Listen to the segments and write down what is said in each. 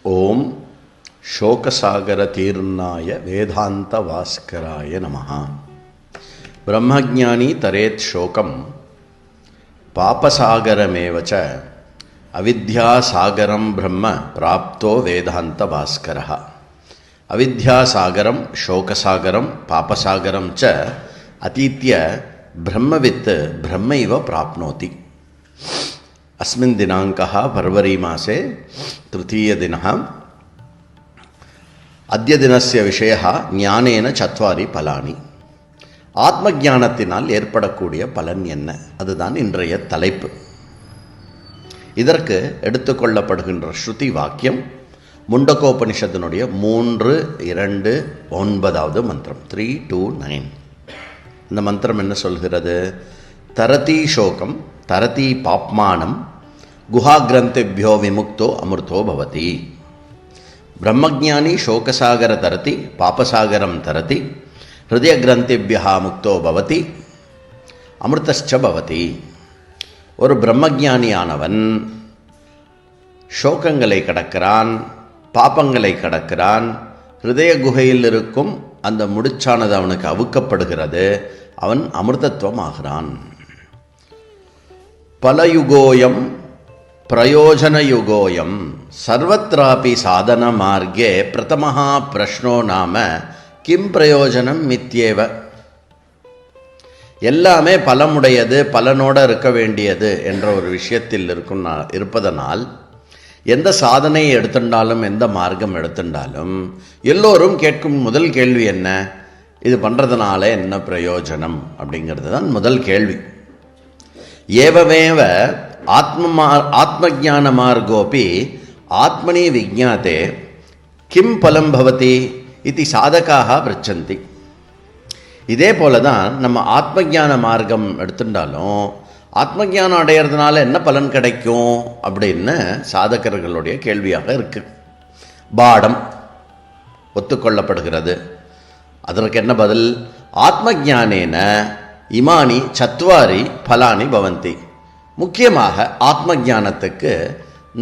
ஓம் शोकसागरतीर्णाय वेदान्तभास्कराय नमः। ब्रह्मज्ञानी तरेत् शोकं पापसागरमेव च अविद्यासागरं ब्रह्म प्राप्तो वेदान्तभास्करः। अविद्यासागरं शोकसागरं पापसागरं च अतीत्य ब्रह्मवित् ब्रह्मैव प्राप्नोति। अस्मिन् दिनाङ्कः फरवरी मासे तृतीयदिनः। अद्य दिनस्य विषयः ஞானேன சத்வாரி பலானி। ஆத்ம ஞானத்தினால் ஏற்படக்கூடிய பலன் என்ன, அதுதான் இன்றைய தலைப்பு. இதற்கு எடுத்துக்கொள்ளப்படுகின்ற ஸ்ருதி வாக்கியம் முண்டகோபனிஷத்தினுடைய 3:2-9வது மந்திரம் 3-9. இந்த மந்திரம் என்ன சொல்கிறது? தரதி சோகம் தரதி பாப்மானம் குஹாகிரந்தேபியோ விமுக்தோ அமிர்தோ பவதி. ब्रह्मज्ञानी शोकसागर तरति पापसागरं तरति हृदयग्रंथिभ्यः मुक्तो भवति अमृतश्च भवति. ஒரு பிரம்மஞானியானவன் ஷோகங்களை கடக்கிறான், பாப்பங்களை கடக்கிறான். ஹிருதய குகையில் இருக்கும் அந்த முடிச்சானது அவனுக்கு அவுக்கப்படுகிறது, அவன் அமிர்தத்துவம் ஆகிறான். பலயுகோயம் பிரயோஜனயுகோயம் சர்வத்ராபி சாதன மார்க்கே பிரதமः பிரஷ்னோ நாம கிம் பிரயோஜனம் மித்யேவ. எல்லாமே பலமுடையது, பலனோடு இருக்க வேண்டியது என்ற ஒரு விஷயத்தில் இருப்பதனால் எந்த சாதனையை எடுத்துட்டாலும் எந்த மார்க்கம் எடுத்துட்டாலும் எல்லோரும் கேட்கும் முதல் கேள்வி என்ன? இது பண்ணுறதுனால என்ன பிரயோஜனம் அப்படிங்கிறது தான் முதல் கேள்வி. ஏவமேவ ஆத்மஜான மார்கோபி ஆத்மனி விஜ்ஞாதே கிம் பலம் பவதி இது சாதகாக பிருச்சந்தி. இதே போல தான் நம்ம ஆத்மஜான மார்க்கம் எடுத்துட்டாலும் ஆத்மஜானம் அடையிறதுனால என்ன பலன் கிடைக்கும் அப்படின்னு சாதகர்களுடைய கேள்வியாக இருக்கு. பாடம் ஒத்துக்கொள்ளப்படுகிறது. அதற்கு என்ன பதில்? ஆத்மஜானேன இமானி சத்வாரி பலானி பவந்தி. முக்கியமாக ஆத்ம ஞானத்துக்கு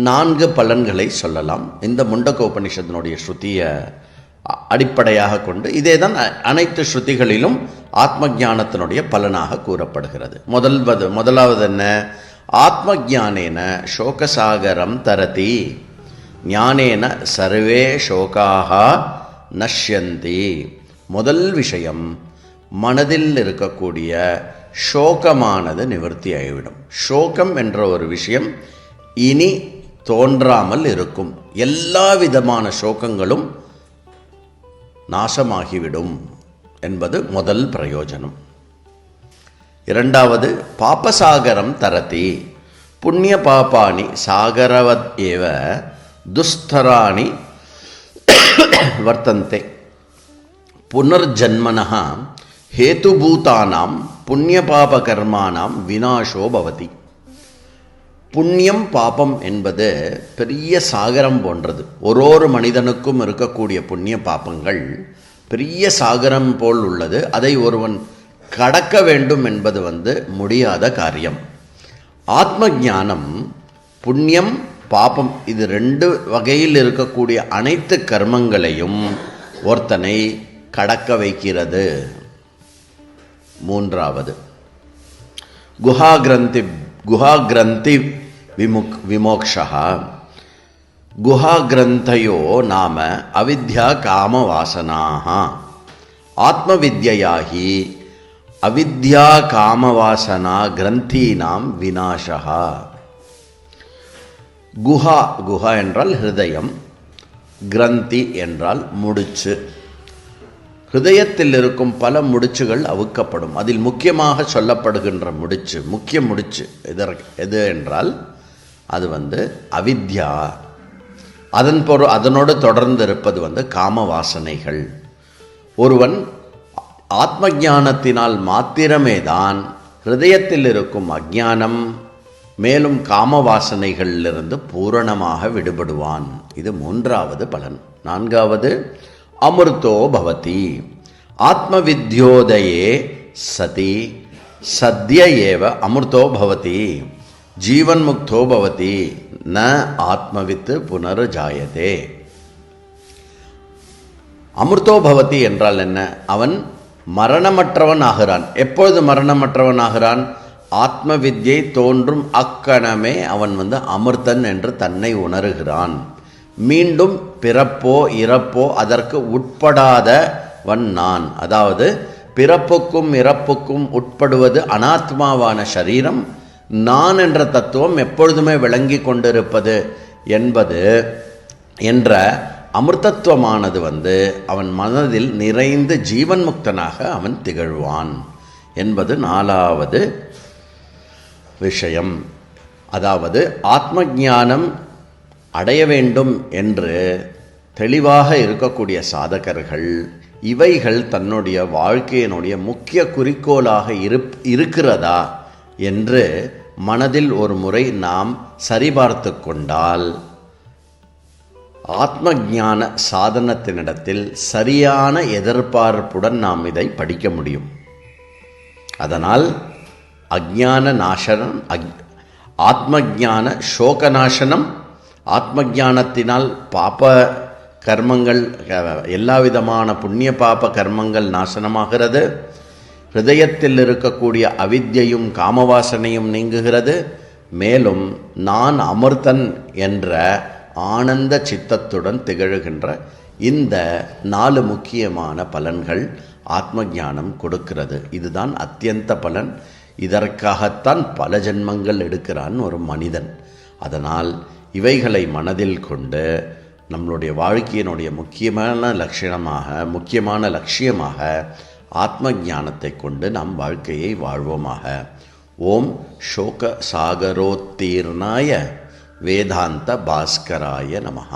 4 பலன்களை சொல்லலாம். இந்த முண்டகோபனிஷத்தினுடைய ஸ்ருதியை அடிப்படையாக கொண்டு இதே தான் அனைத்து ஸ்ருதிகளிலும் ஆத்ம ஞானத்தினுடைய பலனாக கூறப்படுகிறது. முதலாவது என்ன? ஆத்ம ஞானேன சோகசாகரம் தரதி. ஞானேன சர்வே சோகாக நஷ்யந்தி. முதல் விஷயம், மனதில் இருக்கக்கூடிய ஷோகமானது நிவர்த்தி ஆகிவிடும். ஷோகம் என்ற ஒரு விஷயம் இனி தோன்றாமல் இருக்கும். எல்லா விதமான ஷோகங்களும் நாசமாகிவிடும் என்பது முதல் பிரயோஜனம். இரண்டாவது, பாபசாகரம் தரதி. புண்ணிய பாபானி சாகரவத் ஏவ துஸ்தராணி வர்த்தந்தே. புனர்ஜன்மனः ஹேதுபூதானாம் புண்ணிய பாப கர்மானாம் விநாசோ பவதி. புண்ணியம் பாபம் என்பது பெரிய சாகரம் போன்றது. ஒரு மனிதனுக்கும் இருக்கக்கூடிய புண்ணிய பாபங்கள் பெரிய சாகரம் போல் உள்ளது. அதை ஒருவன் கடக்க வேண்டும் என்பது முடியாத காரியம். ஆத்ம ஞானம் புண்ணியம் பாபம் இது 2 வகையில் இருக்கக்கூடிய அனைத்து கர்மங்களையும் ஒருத்தனை கடக்க வைக்கிறது. மூன்றாவது, குஹாகிரந்தி விமோக்ஷா. குஹாகிரந்தயோ நாம அவித்யா காமவாசனாः. ஆத்மவித்யயா ஹி அவித்யா காமவாசனா கிரந்தீனாம் விநாசः. குஹா என்றால் ஹிருதயம், கிரந்தி என்றால் முடிச்சு. ஹிருதயத்தில் இருக்கும் பல முடிச்சுகள் அவுக்கப்படும். அதில் முக்கியமாக சொல்லப்படுகின்ற முடிச்சு, முக்கிய முடிச்சு எது என்றால் அது அவித்யா. அதனோடு தொடர்ந்து இருப்பது காம வாசனைகள். ஒருவன் ஆத்ம ஞானத்தினால் மாத்திரமே தான் ஹிருதயத்தில் இருக்கும் அஞ்ஞானம் மேலும் காம வாசனைகளிலிருந்து பூரணமாக விடுபடுவான். இது 3வது பலன். 4வது, அமிர்தோ பவதி. ஆத்மவித்யோதயே சதி சத்ய ஏவ அமிர்தோ பவதி ஜீவன்முக்தோ பவதி ந ஆத்மவித்து புனருஜாயதே. அமிர்தோ பவதி என்றால் என்ன? அவன் மரணமற்றவன் ஆகிறான். எப்பொழுது மரணமற்றவன் ஆகிறான்? ஆத்ம வித்யை தோன்றும் அக்கணமே அவன் அமிர்தன் என்று தன்னை உணர்கிறான். மீண்டும் பிறப்போ இறப்போ அதற்கு உட்படாதவன் நான். அதாவது பிறப்புக்கும் இறப்புக்கும் உட்படுவது அனாத்மாவான சரீரம், நான் என்ற தத்துவம் எப்பொழுதுமே விளங்கி கொண்டிருப்பது என்பது என்ற அமிர்தத்துவமானது அவன் மனதில் நிறைந்து ஜீவன் முக்தனாக அவன் திகழ்வான் என்பது 4வது விஷயம். அதாவது ஆத்ம ஞானம் அடைய வேண்டும் என்று தெளிவாக இருக்கக்கூடிய சாதகர்கள் இவைகள் தன்னுடைய வாழ்க்கையினுடைய முக்கிய குறிக்கோளாக இருக்கிறதா என்று மனதில் ஒரு முறை நாம் சரிபார்த்து கொண்டால் ஆத்ம ஞான சாதனத்தினிடத்தில் சரியான எதிர்பார்ப்புடன் நாம் இதை படிக்க முடியும். அதனால் அஜ்ஞான நாசனம், ஆத்ம ஞான சோக நாசனம், ஆத்ம ஞானத்தினால் பாப கர்மங்கள், எல்லா விதமான புண்ணிய பாப கர்மங்கள் நாசனமாகிறது. ஹிருதயத்தில் இருக்கக்கூடிய அவித்யையும் காமவாசனையும் நீங்குகிறது. மேலும் நான் அமிர்தன் என்ற ஆனந்த சித்தத்துடன் திகழ்கின்ற இந்த 4 முக்கியமான பலன்கள் ஆத்ம ஞானம் கொடுக்கிறது. இதுதான் அத்தியந்த பலன். இதற்காகத்தான் பல ஜென்மங்கள் எடுக்கிறான் ஒரு மனிதன். அதனால் இவைகளை மனதில் கொண்டு நம்மளுடைய வாழ்க்கையினுடைய முக்கியமான லட்சியமாக ஆத்ம ஞானத்தை கொண்டு நம் வாழ்க்கையை வாழ்வோமாக. ஓம் சோக சாகரோத்தீர்ணாய வேதாந்த பாஸ்கராய நமஹ.